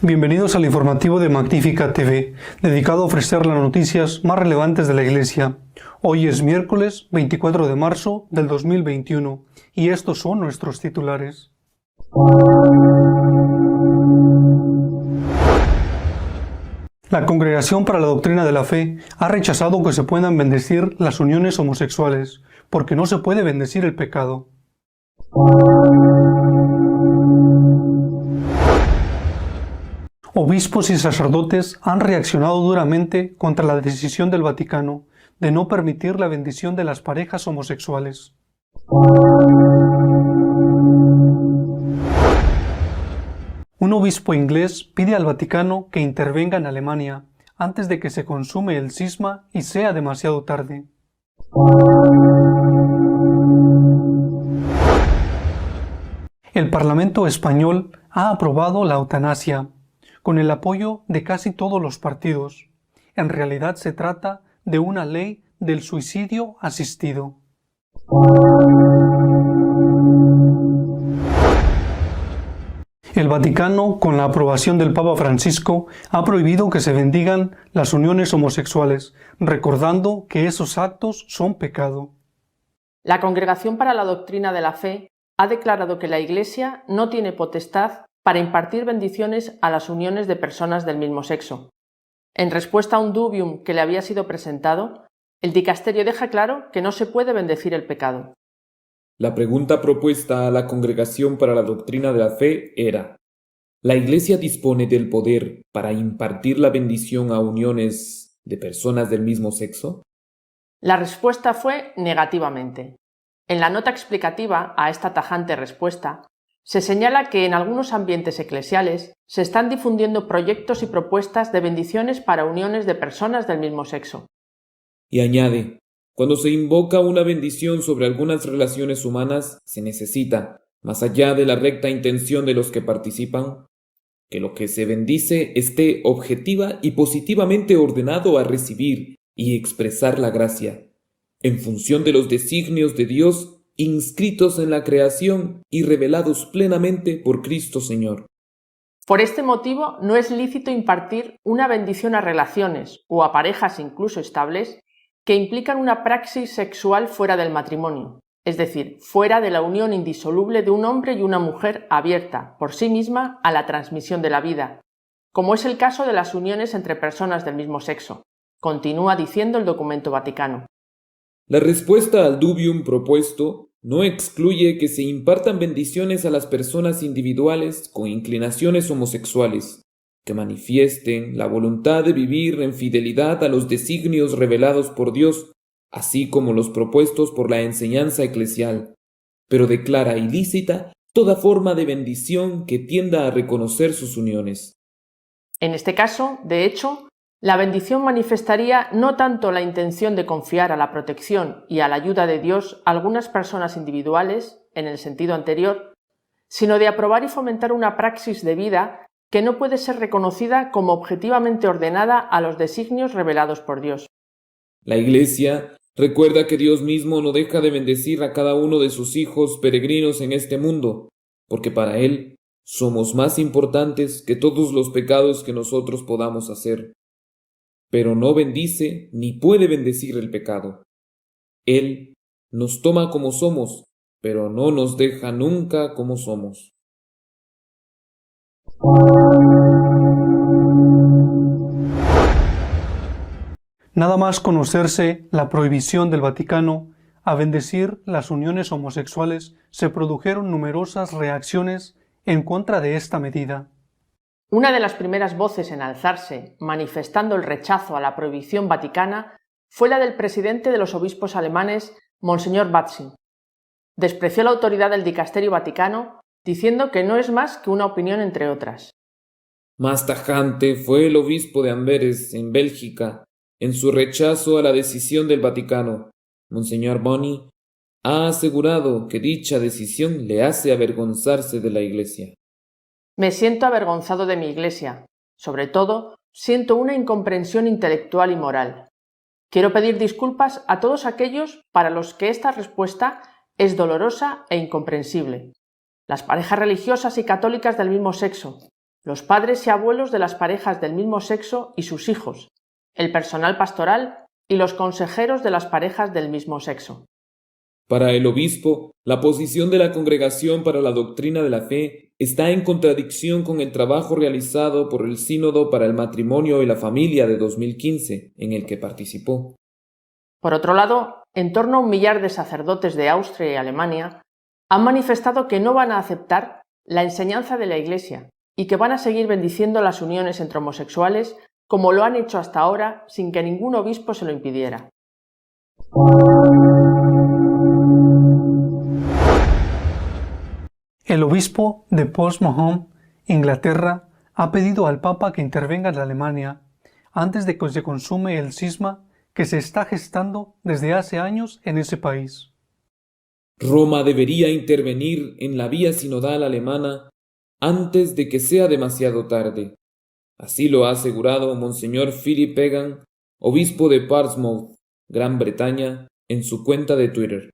Bienvenidos al informativo de Magnífica TV, dedicado a ofrecer las noticias más relevantes de la Iglesia. Hoy es miércoles 24 de marzo del 2021 y estos son nuestros titulares. La Congregación para la Doctrina de la Fe ha rechazado que se puedan bendecir las uniones homosexuales, porque no se puede bendecir el pecado. Obispos y sacerdotes han reaccionado duramente contra la decisión del Vaticano de no permitir la bendición de las parejas homosexuales. Un obispo inglés pide al Vaticano que intervenga en Alemania antes de que se consume el cisma y sea demasiado tarde. El Parlamento español ha aprobado la eutanasia, con el apoyo de casi todos los partidos. En realidad se trata de una ley del suicidio asistido. El Vaticano, con la aprobación del Papa Francisco, ha prohibido que se bendigan las uniones homosexuales, recordando que esos actos son pecado. La Congregación para la Doctrina de la Fe ha declarado que la Iglesia no tiene potestad para impartir bendiciones a las uniones de personas del mismo sexo. En respuesta a un dubium que le había sido presentado, el dicasterio deja claro que no se puede bendecir el pecado. La pregunta propuesta a la Congregación para la Doctrina de la Fe era: ¿la Iglesia dispone del poder para impartir la bendición a uniones de personas del mismo sexo? La respuesta fue negativamente. En la nota explicativa a esta tajante respuesta, se señala que en algunos ambientes eclesiales se están difundiendo proyectos y propuestas de bendiciones para uniones de personas del mismo sexo. Y añade: cuando se invoca una bendición sobre algunas relaciones humanas, se necesita, más allá de la recta intención de los que participan, que lo que se bendice esté objetiva y positivamente ordenado a recibir y expresar la gracia, en función de los designios de Dios inscritos en la creación y revelados plenamente por Cristo Señor. Por este motivo, no es lícito impartir una bendición a relaciones o a parejas incluso estables que implican una praxis sexual fuera del matrimonio, es decir, fuera de la unión indisoluble de un hombre y una mujer abierta, por sí misma, a la transmisión de la vida, como es el caso de las uniones entre personas del mismo sexo, continúa diciendo el documento vaticano. La respuesta al dubium propuesto no excluye que se impartan bendiciones a las personas individuales con inclinaciones homosexuales, que manifiesten la voluntad de vivir en fidelidad a los designios revelados por Dios, así como los propuestos por la enseñanza eclesial, pero declara ilícita toda forma de bendición que tienda a reconocer sus uniones. En este caso, de hecho, la bendición manifestaría no tanto la intención de confiar a la protección y a la ayuda de Dios a algunas personas individuales, en el sentido anterior, sino de aprobar y fomentar una praxis de vida que no puede ser reconocida como objetivamente ordenada a los designios revelados por Dios. La Iglesia recuerda que Dios mismo no deja de bendecir a cada uno de sus hijos peregrinos en este mundo, porque para Él somos más importantes que todos los pecados que nosotros podamos hacer. Pero no bendice ni puede bendecir el pecado. Él nos toma como somos, pero no nos deja nunca como somos. Nada más conocerse la prohibición del Vaticano a bendecir las uniones homosexuales, se produjeron numerosas reacciones en contra de esta medida. Una de las primeras voces en alzarse, manifestando el rechazo a la prohibición vaticana, fue la del presidente de los obispos alemanes, Monseñor Batzing. Despreció la autoridad del dicasterio vaticano, diciendo que no es más que una opinión entre otras. Más tajante fue el obispo de Amberes, en Bélgica, en su rechazo a la decisión del Vaticano. Monseñor Boni ha asegurado que dicha decisión le hace avergonzarse de la Iglesia. Me siento avergonzado de mi Iglesia. Sobre todo, siento una incomprensión intelectual y moral. Quiero pedir disculpas a todos aquellos para los que esta respuesta es dolorosa e incomprensible. Las parejas religiosas y católicas del mismo sexo, los padres y abuelos de las parejas del mismo sexo y sus hijos, el personal pastoral y los consejeros de las parejas del mismo sexo. Para el obispo, la posición de la Congregación para la Doctrina de la Fe está en contradicción con el trabajo realizado por el Sínodo para el Matrimonio y la Familia de 2015, en el que participó. Por otro lado, en torno a 1 millar de sacerdotes de Austria y Alemania han manifestado que no van a aceptar la enseñanza de la Iglesia y que van a seguir bendiciendo las uniones entre homosexuales como lo han hecho hasta ahora sin que ningún obispo se lo impidiera. El obispo de Portsmouth, Inglaterra, ha pedido al Papa que intervenga en Alemania antes de que se consume el cisma que se está gestando desde hace años en ese país. Roma debería intervenir en la vía sinodal alemana antes de que sea demasiado tarde. Así lo ha asegurado Monseñor Philip Egan, obispo de Portsmouth, Gran Bretaña, en su cuenta de Twitter.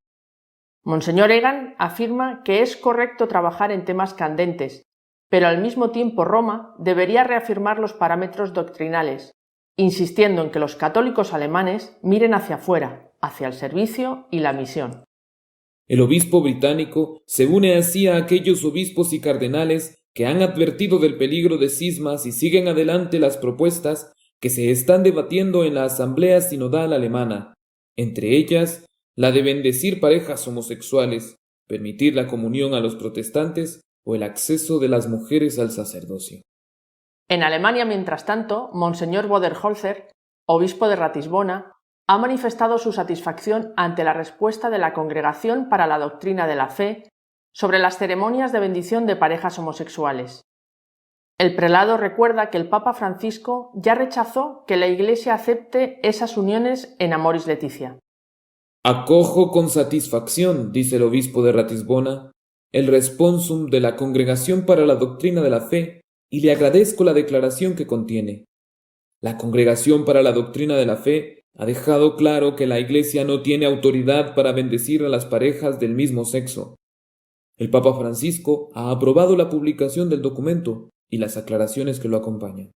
Monseñor Egan afirma que es correcto trabajar en temas candentes, pero al mismo tiempo Roma debería reafirmar los parámetros doctrinales, insistiendo en que los católicos alemanes miren hacia afuera, hacia el servicio y la misión. El obispo británico se une así a aquellos obispos y cardenales que han advertido del peligro de cismas y siguen adelante las propuestas que se están debatiendo en la Asamblea Sinodal Alemana, entre ellas la de bendecir parejas homosexuales, permitir la comunión a los protestantes o el acceso de las mujeres al sacerdocio. En Alemania, mientras tanto, Monseñor Boderholzer, obispo de Ratisbona, ha manifestado su satisfacción ante la respuesta de la Congregación para la Doctrina de la Fe sobre las ceremonias de bendición de parejas homosexuales. El prelado recuerda que el Papa Francisco ya rechazó que la Iglesia acepte esas uniones en amoris laetitia. Acojo con satisfacción, dice el obispo de Ratisbona, el responsum de la Congregación para la Doctrina de la Fe y le agradezco la declaración que contiene. La Congregación para la Doctrina de la Fe ha dejado claro que la Iglesia no tiene autoridad para bendecir a las parejas del mismo sexo. El Papa Francisco ha aprobado la publicación del documento y las aclaraciones que lo acompañan.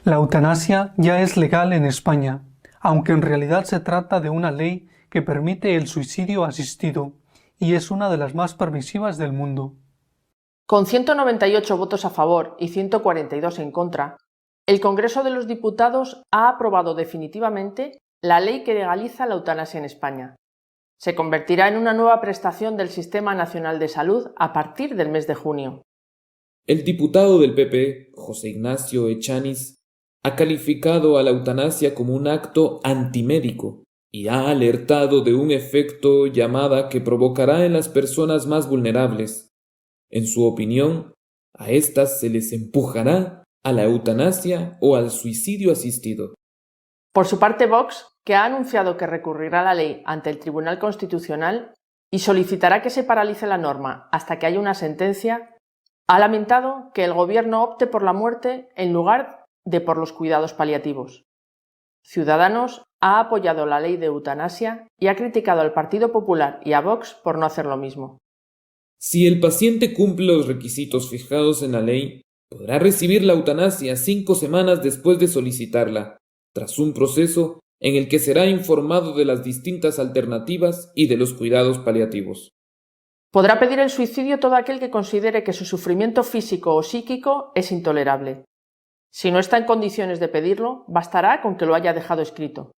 La eutanasia ya es legal en España, aunque en realidad se trata de una ley que permite el suicidio asistido y es una de las más permisivas del mundo. Con 198 votos a favor y 142 en contra, el Congreso de los Diputados ha aprobado definitivamente la ley que legaliza la eutanasia en España. Se convertirá en una nueva prestación del Sistema Nacional de Salud a partir del mes de junio. El diputado del PP, José Ignacio Echaniz, ha calificado a la eutanasia como un acto antimédico y ha alertado de un efecto llamada que provocará en las personas más vulnerables. En su opinión, a estas se les empujará a la eutanasia o al suicidio asistido. Por su parte, Vox, que ha anunciado que recurrirá la ley ante el Tribunal Constitucional y solicitará que se paralice la norma hasta que haya una sentencia, ha lamentado que el Gobierno opte por la muerte en lugar de por los cuidados paliativos. Ciudadanos ha apoyado la ley de eutanasia y ha criticado al Partido Popular y a Vox por no hacer lo mismo. Si el paciente cumple los requisitos fijados en la ley, podrá recibir la eutanasia 5 semanas después de solicitarla, tras un proceso en el que será informado de las distintas alternativas y de los cuidados paliativos. Podrá pedir el suicidio todo aquel que considere que su sufrimiento físico o psíquico es intolerable. Si no está en condiciones de pedirlo, bastará con que lo haya dejado escrito.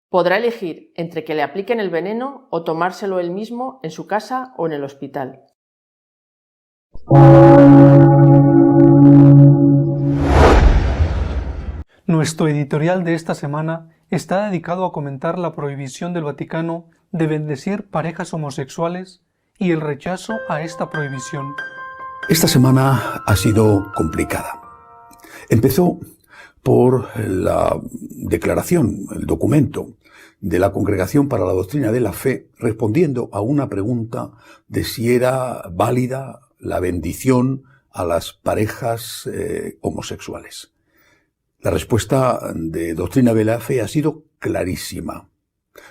Podrá elegir entre que le apliquen el veneno o tomárselo él mismo en su casa o en el hospital. Nuestro editorial de esta semana está dedicado a comentar la prohibición del Vaticano de bendecir parejas homosexuales y el rechazo a esta prohibición. Esta semana ha sido complicada. Empezó por la declaración, el documento de la Congregación para la Doctrina de la Fe, respondiendo a una pregunta de si era válida la bendición a las parejas homosexuales. La respuesta de Doctrina de la Fe ha sido clarísima.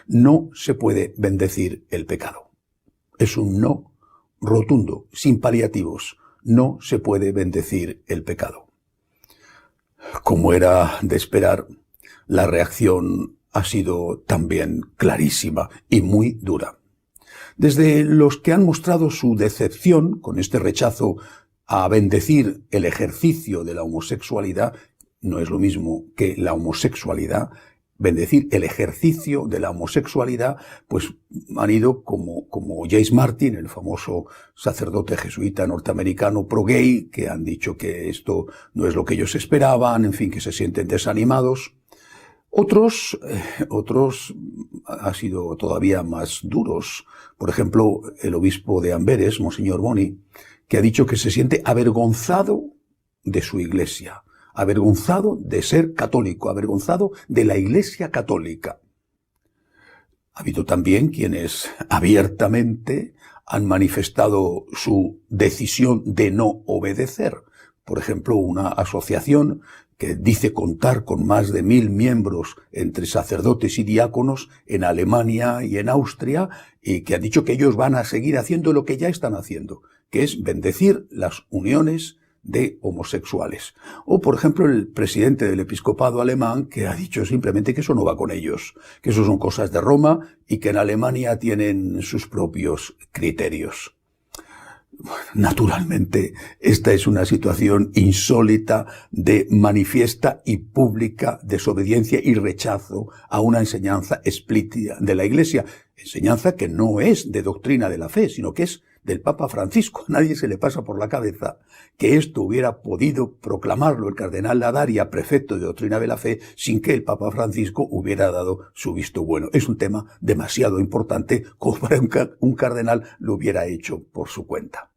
No se puede bendecir el pecado. Es un no rotundo, sin paliativos. No se puede bendecir el pecado. Como era de esperar, la reacción ha sido también clarísima y muy dura. Desde los que han mostrado su decepción con este rechazo a bendecir el ejercicio de la homosexualidad, no es lo mismo que la homosexualidad, bendecir el ejercicio de la homosexualidad, pues han ido como James Martin, el famoso sacerdote jesuita norteamericano pro-gay, que han dicho que esto no es lo que ellos esperaban, en fin, que se sienten desanimados. Otros han sido todavía más duros. Por ejemplo, el obispo de Amberes, Monseñor Boni, que ha dicho que se siente avergonzado de su iglesia, avergonzado de ser católico, avergonzado de la Iglesia católica. Ha habido también quienes abiertamente han manifestado su decisión de no obedecer. Por ejemplo, una asociación que dice contar con más de 1000 miembros entre sacerdotes y diáconos en Alemania y en Austria, y que ha dicho que ellos van a seguir haciendo lo que ya están haciendo, que es bendecir las uniones de homosexuales. O, por ejemplo, el presidente del episcopado alemán, que ha dicho simplemente que eso no va con ellos, que eso son cosas de Roma y que en Alemania tienen sus propios criterios. Naturalmente, esta es una situación insólita de manifiesta y pública desobediencia y rechazo a una enseñanza explícita de la Iglesia, enseñanza que no es de doctrina de la fe, sino que es del Papa Francisco. A nadie se le pasa por la cabeza que esto hubiera podido proclamarlo el cardenal Ladaria, prefecto de doctrina de la fe, sin que el Papa Francisco hubiera dado su visto bueno. Es un tema demasiado importante como para un cardenal lo hubiera hecho por su cuenta.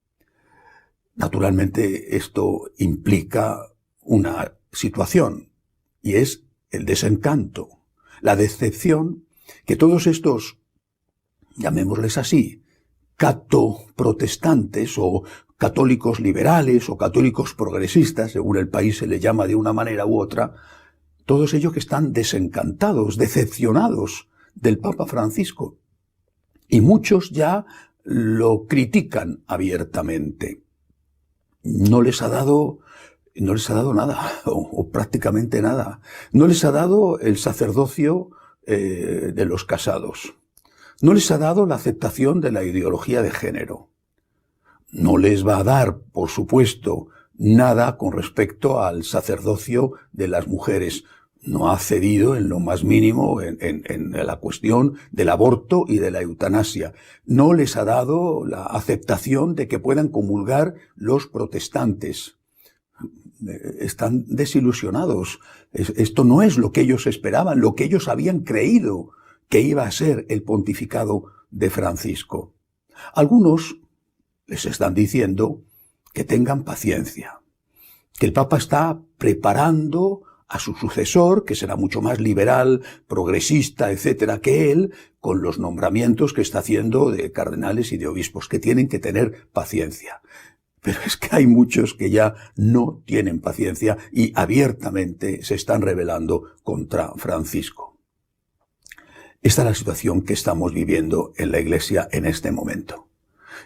Naturalmente, esto implica una situación, y es el desencanto, la decepción que todos estos, llamémosles así, cato-protestantes o católicos liberales o católicos progresistas, según el país se le llama de una manera u otra, todos ellos que están desencantados, decepcionados del Papa Francisco. Y muchos ya lo critican abiertamente. No les ha dado nada, o prácticamente nada. No les ha dado el sacerdocio de los casados. No les ha dado la aceptación de la ideología de género. No les va a dar, por supuesto, nada con respecto al sacerdocio de las mujeres. No ha cedido en lo más mínimo en la cuestión del aborto y de la eutanasia. No les ha dado la aceptación de que puedan comulgar los protestantes. Están desilusionados. Esto no es lo que ellos esperaban, lo que ellos habían creído que iba a ser el pontificado de Francisco. Algunos les están diciendo que tengan paciencia, que el Papa está preparando a su sucesor, que será mucho más liberal, progresista, etcétera, que él, con los nombramientos que está haciendo de cardenales y de obispos, que tienen que tener paciencia. Pero es que hay muchos que ya no tienen paciencia y abiertamente se están rebelando contra Francisco. Esta es la situación que estamos viviendo en la Iglesia en este momento.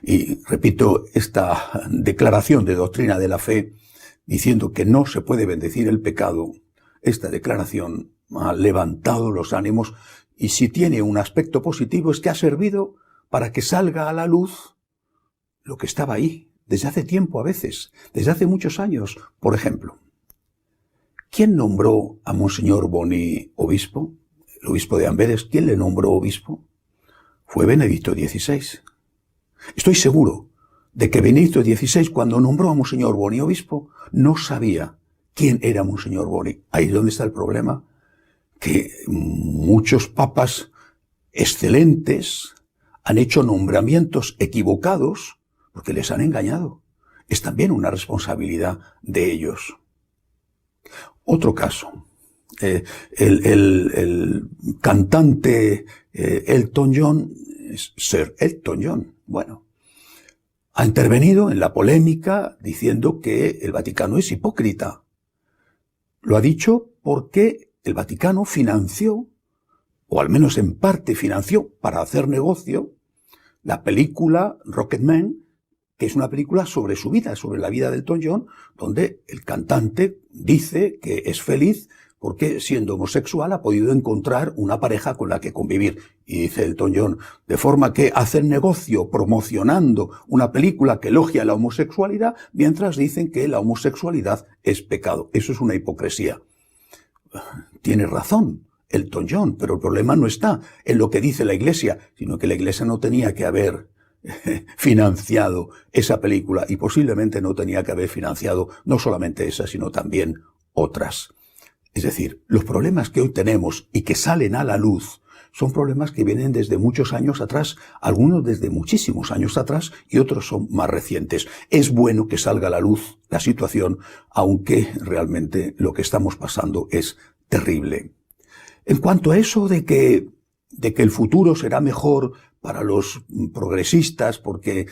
Y repito, esta declaración de doctrina de la fe, diciendo que no se puede bendecir el pecado, esta declaración ha levantado los ánimos, y si tiene un aspecto positivo es que ha servido para que salga a la luz lo que estaba ahí, desde hace tiempo a veces, desde hace muchos años. Por ejemplo, ¿quién nombró a Monseñor Boni obispo? El obispo de Amberes, ¿quién le nombró obispo? Fue Benedicto XVI. Estoy seguro de que Benedicto XVI, cuando nombró a Monseñor Boni obispo, no sabía quién era Monseñor Boni. Ahí es donde está el problema, que muchos papas excelentes han hecho nombramientos equivocados porque les han engañado. Es también una responsabilidad de ellos. Otro caso. El cantante Elton John, Sir Elton John, bueno, ha intervenido en la polémica diciendo que el Vaticano es hipócrita. Lo ha dicho porque el Vaticano financió, o al menos en parte financió, para hacer negocio, la película Rocketman, que es una película sobre su vida, sobre la vida de Elton John, donde el cantante dice que es feliz porque siendo homosexual ha podido encontrar una pareja con la que convivir. Y dice Elton John, de forma que hacen negocio promocionando una película que elogia la homosexualidad, mientras dicen que la homosexualidad es pecado. Eso es una hipocresía. Tiene razón Elton John, pero el problema no está en lo que dice la Iglesia, sino que la Iglesia no tenía que haber financiado esa película y posiblemente no tenía que haber financiado no solamente esa, sino también otras. Es decir, los problemas que hoy tenemos y que salen a la luz son problemas que vienen desde muchos años atrás, algunos desde muchísimos años atrás y otros son más recientes. Es bueno que salga a la luz la situación, aunque realmente lo que estamos pasando es terrible. En cuanto a eso de que el futuro será mejor para los progresistas porque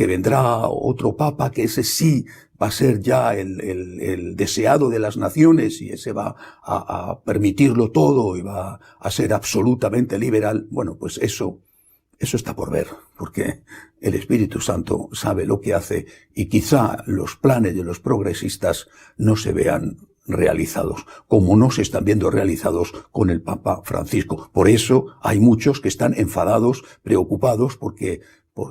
vendrá otro papa, que ese sí va a ser ya el deseado de las naciones y ese va a permitirlo todo y va a ser absolutamente liberal. Bueno, pues eso está por ver, porque el Espíritu Santo sabe lo que hace y quizá los planes de los progresistas no se vean realizados, como no se están viendo realizados con el Papa Francisco. Por eso hay muchos que están enfadados, preocupados, porque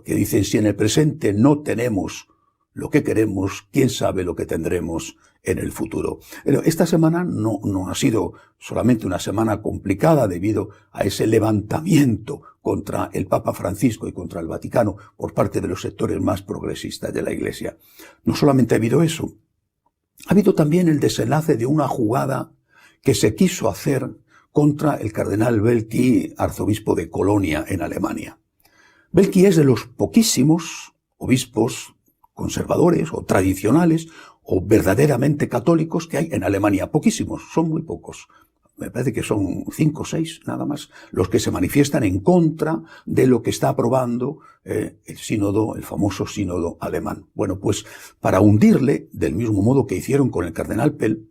dicen, si en el presente no tenemos lo que queremos, quién sabe lo que tendremos en el futuro. Pero esta semana no ha sido solamente una semana complicada debido a ese levantamiento contra el Papa Francisco y contra el Vaticano por parte de los sectores más progresistas de la Iglesia. No solamente ha habido eso, ha habido también el desenlace de una jugada que se quiso hacer contra el cardenal Belki, arzobispo de Colonia, en Alemania. Belki es de los poquísimos obispos conservadores o tradicionales o verdaderamente católicos que hay en Alemania. Poquísimos, son muy pocos. Me parece que son 5 o 6 nada más los que se manifiestan en contra de lo que está aprobando el sínodo, el famoso sínodo alemán. Bueno, pues para hundirle, del mismo modo que hicieron con el cardenal Pell,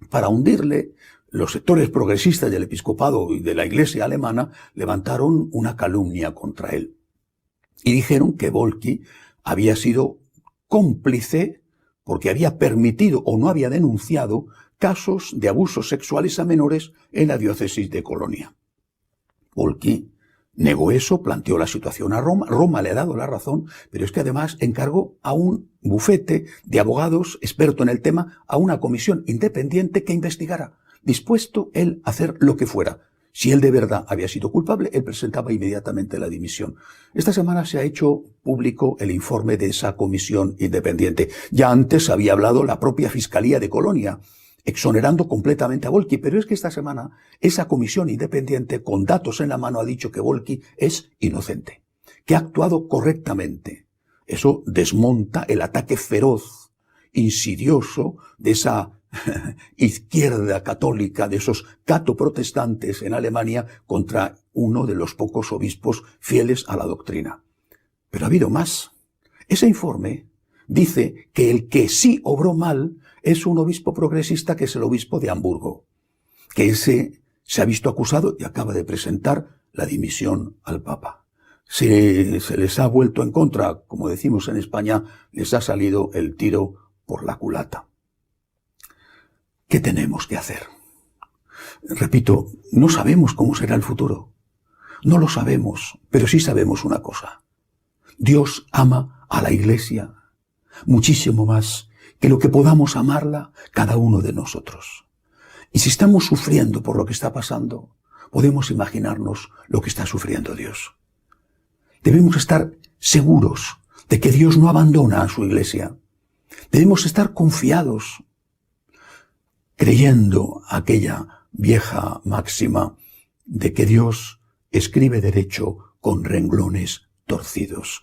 para hundirle, los sectores progresistas del episcopado y de la Iglesia alemana levantaron una calumnia contra él. Y dijeron que Belki había sido cómplice porque había permitido o no había denunciado casos de abusos sexuales a menores en la diócesis de Colonia. Belki negó eso, planteó la situación a Roma. Roma le ha dado la razón, pero es que además encargó a un bufete de abogados experto en el tema, a una comisión independiente que investigara, dispuesto él a hacer lo que fuera. Si él de verdad había sido culpable, él presentaba inmediatamente la dimisión. Esta semana se ha hecho público el informe de esa comisión independiente. Ya antes había hablado la propia Fiscalía de Colonia, exonerando completamente a Belki, pero es que esta semana esa comisión independiente, con datos en la mano, ha dicho que Belki es inocente, que ha actuado correctamente. Eso desmonta el ataque feroz, insidioso de esa izquierda católica, de esos catoprotestantes en Alemania contra uno de los pocos obispos fieles a la doctrina. Pero ha habido más. Ese informe dice que el que sí obró mal es un obispo progresista, que es el obispo de Hamburgo, que ese se ha visto acusado y acaba de presentar la dimisión al Papa. Se les ha vuelto en contra, como decimos en España, les ha salido el tiro por la culata. ¿Qué tenemos que hacer? Repito, no sabemos cómo será el futuro. No lo sabemos, pero sí sabemos una cosa. Dios ama a la Iglesia muchísimo más que lo que podamos amarla cada uno de nosotros. Y si estamos sufriendo por lo que está pasando, podemos imaginarnos lo que está sufriendo Dios. Debemos estar seguros de que Dios no abandona a su Iglesia. Debemos estar confiados, creyendo aquella vieja máxima de que Dios escribe derecho con renglones torcidos.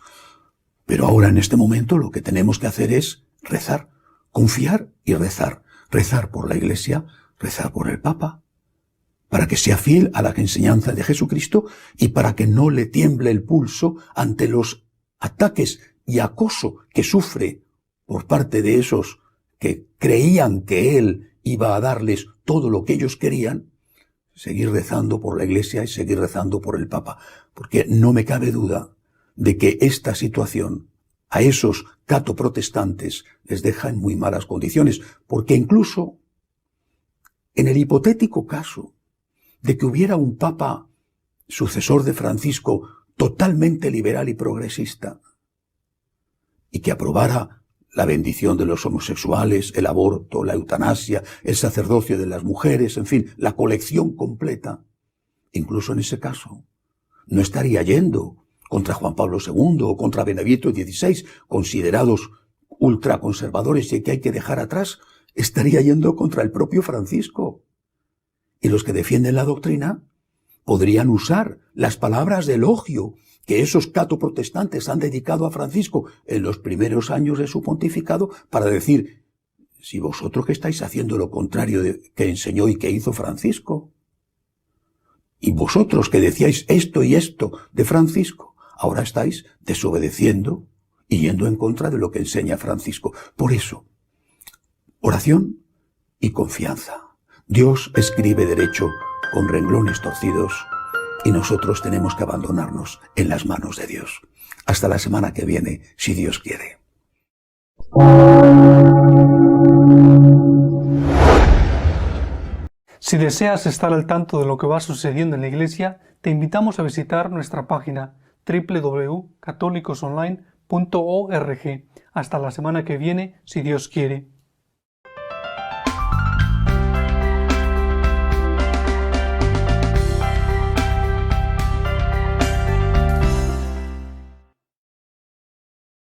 Pero ahora, en este momento, lo que tenemos que hacer es rezar, confiar y rezar. Rezar por la Iglesia, rezar por el Papa, para que sea fiel a la enseñanza de Jesucristo y para que no le tiemble el pulso ante los ataques y acoso que sufre por parte de esos que creían que él iba a darles todo lo que ellos querían. Seguir rezando por la Iglesia y seguir rezando por el Papa, porque no me cabe duda de que esta situación a esos catoprotestantes les deja en muy malas condiciones, porque incluso en el hipotético caso de que hubiera un papa sucesor de Francisco totalmente liberal y progresista y que aprobara la bendición de los homosexuales, el aborto, la eutanasia, el sacerdocio de las mujeres, en fin, la colección completa, incluso en ese caso, no estaría yendo contra Juan Pablo II o contra Benedicto XVI, considerados ultraconservadores y que hay que dejar atrás, estaría yendo contra el propio Francisco. Y los que defienden la doctrina podrían usar las palabras de elogio que esos catoprotestantes han dedicado a Francisco en los primeros años de su pontificado para decir, si vosotros que estáis haciendo lo contrario de que enseñó y que hizo Francisco, y vosotros que decíais esto y esto de Francisco, ahora estáis desobedeciendo y yendo en contra de lo que enseña Francisco. Por eso, oración y confianza. Dios escribe derecho con renglones torcidos y nosotros tenemos que abandonarnos en las manos de Dios. Hasta la semana que viene, si Dios quiere. Si deseas estar al tanto de lo que va sucediendo en la Iglesia, te invitamos a visitar nuestra página www.católicosonline.org. Hasta la semana que viene, si Dios quiere.